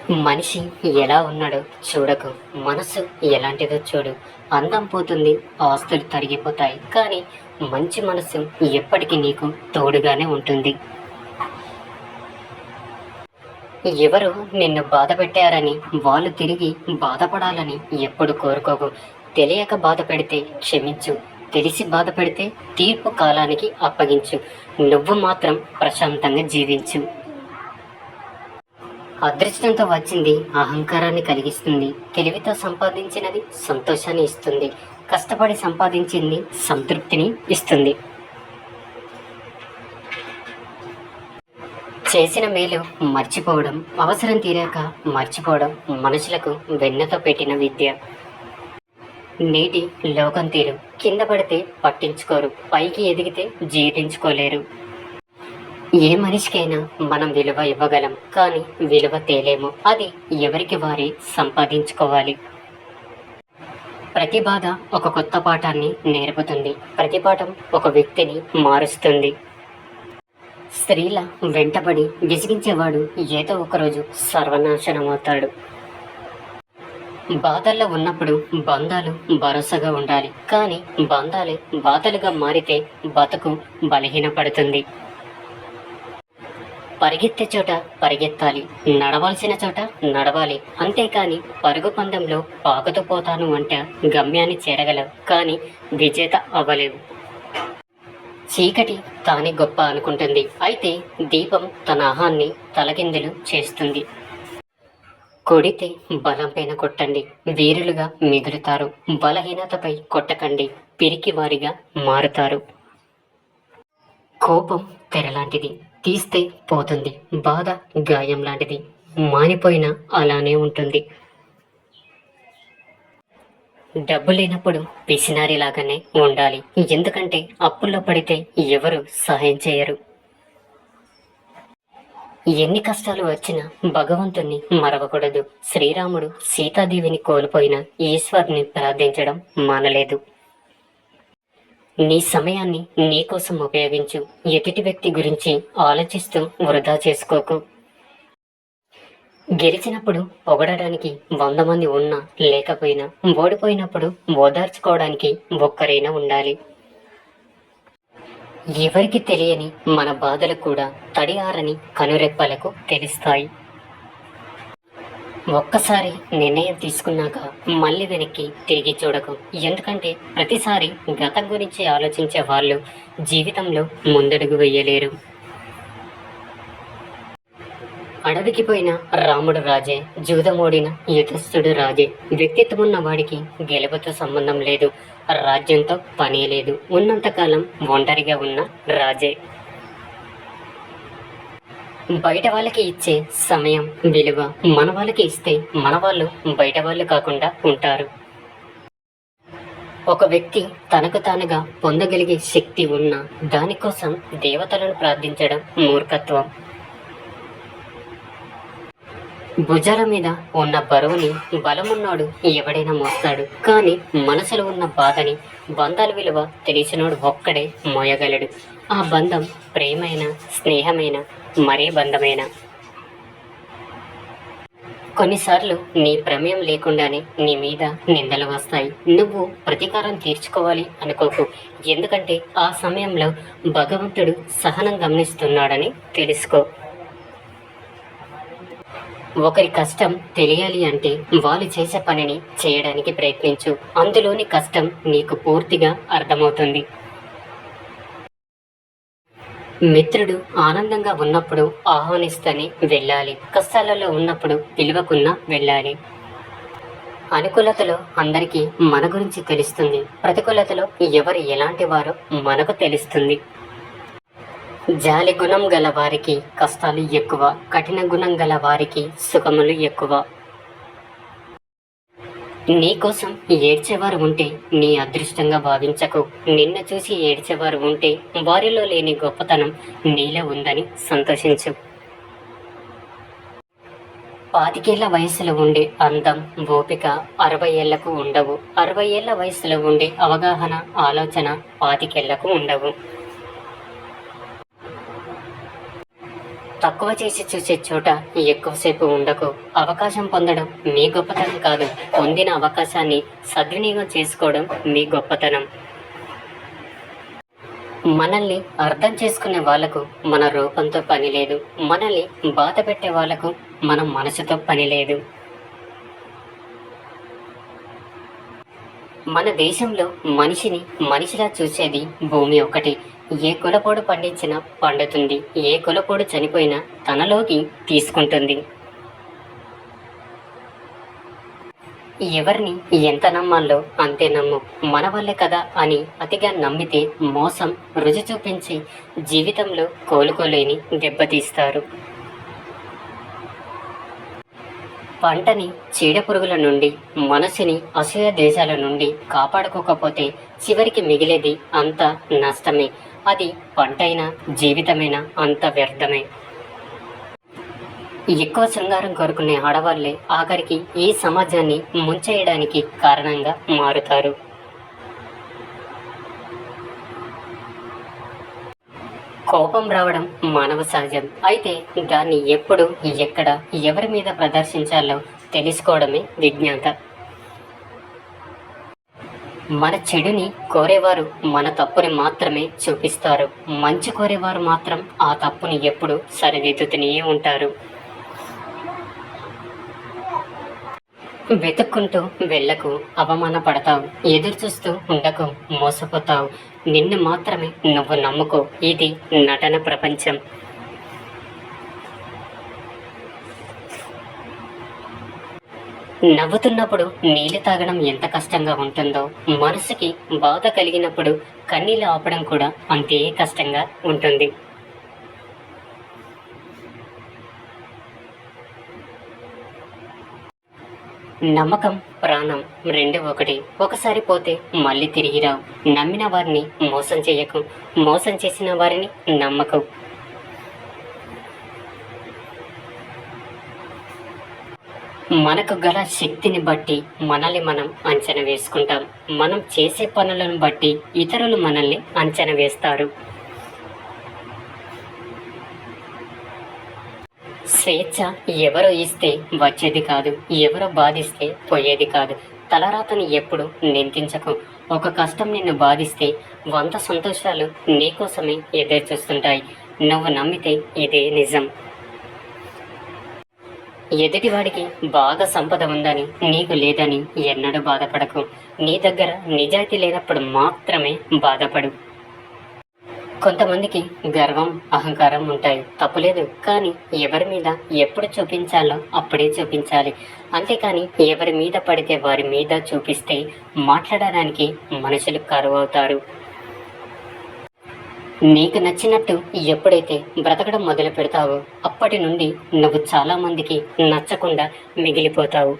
మనిషి ఎలా ఉన్నాడో చూడకు, మనసు ఎలాంటిదో చూడు. అందం పోతుంది, ఆస్తులు తరిగిపోతాయి, కానీ మంచి మనసు ఎప్పటికీ నీకు తోడుగానే ఉంటుంది. ఎవరు నిన్ను బాధ పెట్టారని వాళ్ళు తిరిగి బాధపడాలని ఎప్పుడు కోరుకోకు. తెలియక బాధ పెడితే క్షమించు, తెలిసి బాధ పెడితే తీర్పు కాలానికి అప్పగించు. నువ్వు మాత్రం ప్రశాంతంగా జీవించు. అదృష్టంతో వచ్చింది అహంకారాన్ని కలిగిస్తుంది, తెలివితో సంపాదించినది సంతోషాన్ని ఇస్తుంది, కష్టపడి సంపాదించింది సంతృప్తిని ఇస్తుంది. చేసిన మేలు మర్చిపోవడం, అవసరం తీరాక మర్చిపోవడం మనుషులకు వెన్నతో పెట్టిన విద్య. నేటి లోకం తీరు, కింద పడితే పట్టించుకోరు, పైకి ఎదిగితే జీర్ణించుకోలేరు. ఏ మనిషికైనా మనం విలువ ఇవ్వగలం, కానీ విలువ తేలేము. అది ఎవరికి వారి సంపాదించుకోవాలి. ప్రతి బాధ ఒక కొత్త పాఠాన్ని నేర్పుతుంది, ప్రతి పాఠం ఒక వ్యక్తిని మారుస్తుంది. స్త్రీల వెంటబడి విసిగించేవాడు ఏదో ఒకరోజు సర్వనాశనమవుతాడు. బాధల్లో ఉన్నప్పుడు బంధాలు భరోసాగా ఉండాలి, కానీ బంధాలే బాధలుగా మారితే బతుకు బలహీనపడుతుంది. పరిగెత్తే చోట పరిగెత్తాలి, నడవాల్సిన చోట నడవాలి, అంతేకాని పరుగు పందెంలో పాకుతూ పోతాను అంటే గమ్యాన్ని చేరగలవు, కానీ విజేత అవ్వలేవు. చీకటి తానే గొప్ప అనుకుంటుంది, అయితే దీపం తన అహాన్ని తలకిందులు చేస్తుంది. కొడితే బలంపైన కొట్టండి, వీరులుగా మిగులుతారు. బలహీనతపై కొట్టకండి, పిరికి వారిగా మారుతారు. కోపం తెరలాంటిది, తీస్తే పోతుంది. బాధ గాయం లాంటిది, మానిపోయినా అలానే ఉంటుంది. డబ్బు లేనప్పుడు పిసినారిలాగానే ఉండాలి, ఎందుకంటే అప్పుల్లో పడితే ఎవరు సహాయం చేయరు. ఎన్ని కష్టాలు వచ్చినా భగవంతుణ్ణి మరవకూడదు. శ్రీరాముడు సీతాదేవిని కోల్పోయిన ఈశ్వర్ని ప్రార్థించడం మానలేదు. నీ సమయాన్ని నీకోసం ఉపయోగించు, ఎదుటి వ్యక్తి గురించి ఆలోచిస్తూ వృధా చేసుకోకు. గెలిచినప్పుడు పొగడడానికి 100 మంది ఉన్నా లేకపోయినా, ఓడిపోయినప్పుడు ఓదార్చుకోవడానికి ఒక్కరైనా ఉండాలి. ఎవరికి తెలియని మన బాధలు కూడా తడియారని కనురెప్పలకు తెలుస్తాయి. ఒక్కసారి నిర్ణయం తీసుకున్నాక మళ్ళీ వెనక్కి తిరిగి చూడకు, ఎందుకంటే ప్రతిసారి గతం గురించి ఆలోచించే వాళ్ళు జీవితంలో ముందడుగు వేయలేరు. అడవికి పోయిన రాముడు రాజే, జూదమోడిన యుధిష్ఠుడు రాజే. వ్యక్తిత్వం ఉన్న వాడికి గెలుపుతో సంబంధం లేదు, రాజ్యంతో పనే లేదు. ఉన్నంతకాలం ఒంటరిగా ఉన్న రాజే. బయట వాళ్ళకి ఇచ్చే సమయం విలువ మన వాళ్ళకి ఇస్తే మన వాళ్ళు బయట వాళ్ళు కాకుండా ఉంటారు. ఒక వ్యక్తి తనకు తానుగా పొందగలిగే శక్తి ఉన్నా దానికోసం దేవతలను ప్రార్థించడం మూర్ఖత్వం. భుజాల మీద ఉన్న బరువుని బలమున్నాడు ఎవడైనా మోస్తాడు, కానీ మనసులో ఉన్న బాధని బంధాల విలువ తెలిసినోడు ఒక్కడే మోయగలడు. ఆ బంధం ప్రేమైన, స్నేహమైన, మరే బంధమైన. కొన్నిసార్లు నీ ప్రమేయం లేకుండానే నీ మీద నిందలు వస్తాయి. నువ్వు ప్రతీకారం తీర్చుకోవాలి అనుకోకు, ఎందుకంటే ఆ సమయంలో భగవంతుడు సహనం గమనిస్తున్నాడని తెలుసుకో. ఒకరి కష్టం తెలియాలి అంటే వాళ్ళు చేసే పనిని చేయడానికి ప్రయత్నించు, అందులోని కష్టం నీకు పూర్తిగా అర్థమవుతుంది. మిత్రుడు ఆనందంగా ఉన్నప్పుడు ఆహ్వానిస్తూనే వెళ్ళాలి, కష్టాలలో ఉన్నప్పుడు పిలువకున్నా వెళ్ళాలి. అనుకూలతలో అందరికీ మన గురించి తెలుస్తుంది, ప్రతికూలతలో ఎవరు ఎలాంటి వారో మనకు తెలుస్తుంది. జాలి గుణం గల వారికి కష్టాలు ఎక్కువ, కఠిన గుణం గల వారికి సుఖములు ఎక్కువ. నీకోసం ఏడ్చేవారు ఉంటే నీ అదృష్టంగా భావించకు, నిన్ను చూసి ఏడ్చేవారు ఉంటే వారిలో లేని గొప్పతనం నీలో ఉందని సంతోషించు. 25 ఏళ్ల వయసులో ఉండే అందం, ఓపిక 60 ఏళ్లకు ఉండవు. 60 ఏళ్ల వయసులో ఉండే అవగాహన, ఆలోచన 25 ఏళ్లకు ఉండవు. తక్కువ చేసి చూసే చోట ఎక్కువసేపు ఉండకు. అవకాశం పొందడం మీ గొప్పతనం కాదు, పొందిన అవకాశాన్ని సద్వినియోగం చేసుకోవడం మీ గొప్పతనం. మనల్ని అర్థం చేసుకునే వాళ్లకు మన రూపంతో పని లేదు, మనల్ని బాధ పెట్టే వాళ్లకు మన మనసుతో పని లేదు. మన దేశంలో మనిషిని మనిషిలా చూసేది భూమి ఒకటి. ఏ కులపోడు పండించినా పండుతుంది, ఏ కులపోడు చనిపోయినా తనలోకి తీసుకుంటుంది. ఎవరిని ఎంత నమ్మాలో అంతే నమ్ము. మన వల్లే కదా అని అతిగా నమ్మితే మోసం రుచి చూపించి జీవితంలో కోలుకోలేని దెబ్బతీస్తారు. పంటని చీడపురుగుల నుండి, మనసుని అసూయ దేశాల నుండి కాపాడుకోకపోతే చివరికి మిగిలేది అంత నష్టమే. అది పంటైనా జీవితమైనా అంత వ్యర్థమే. ఎక్కువ శృంగారం కోరుకునే ఆడవాళ్లే ఆఖరికి ఈ సమాజాన్ని ముంచేయడానికి కారణంగా మారుతారు. కోపం రావడం మానవ సహజం. అయితే దాన్ని ఎప్పుడు, ఎక్కడ, ఎవరి మీద ప్రదర్శించాలో తెలుసుకోవడమే విజ్ఞాత. మన చెడుని కోరేవారు మన తప్పుని మాత్రమే చూపిస్తారు, మంచి కోరేవారు మాత్రం ఆ తప్పుని ఎప్పుడు సరిదిద్దుతూనే ఉంటారు. వెతుక్కుంటూ వెళ్ళకు, అవమానపడతావు. ఎదురు చూస్తూ ఉండకు, మోసపోతావు. నిన్ను మాత్రమే నువ్వు నమ్ముకో. ఇది నటన ప్రపంచం. నవ్వుతున్నప్పుడు నీళ్లు తాగడం ఎంత కష్టంగా ఉంటుందో, మనసుకి బాధ కలిగినప్పుడు కన్నీళ్ళు ఆపడం కూడా అంతే కష్టంగా ఉంటుంది. నమ్మకం, ప్రాణం రెండు ఒకటి. ఒకసారి పోతే మళ్ళీ తిరిగి రావు. నమ్మిన వారిని మోసం చేయకు, మోసం చేసిన వారిని నమ్మకు. మనకు గల శక్తిని బట్టి మనల్ని మనం అంచనా వేసుకుంటాం. మనం చేసే పనులను బట్టి ఇతరులు మనల్ని అంచనా వేస్తారు. స్వేచ్ఛ ఎవరో ఇస్తే వచ్చేది కాదు, ఎవరో బాధిస్తే పోయేది కాదు. తలరాతని ఎప్పుడు నిందించకు. ఒక కష్టం నిన్ను బాధిస్తే 100 సంతోషాలు నీకోసమే ఎదురు చూస్తుంటాయి. నువ్వు నమ్మితే ఇదే నిజం. ఎదుటివాడికి బాగా సంపద ఉందని నీకు లేదని ఎన్నడూ బాధపడకు. నీ దగ్గర నిజాయితీ లేనప్పుడు మాత్రమే బాధపడు. కొంతమందికి గర్వం, అహంకారం ఉంటాయి, తప్పులేదు. కానీ ఎవరి మీద ఎప్పుడు చూపించాలో అప్పుడే చూపించాలి. అంతేకాని ఎవరి మీద పడితే వారి మీద చూపిస్తే మాట్లాడడానికి మనుషులు కరువవుతారు. నీకు నచ్చినట్టు ఎప్పుడైతే బ్రతకడం మొదలు పెడతావో అప్పటి నుండి నువ్వు చాలా మందికి నచ్చకుండా మిగిలిపోతావు.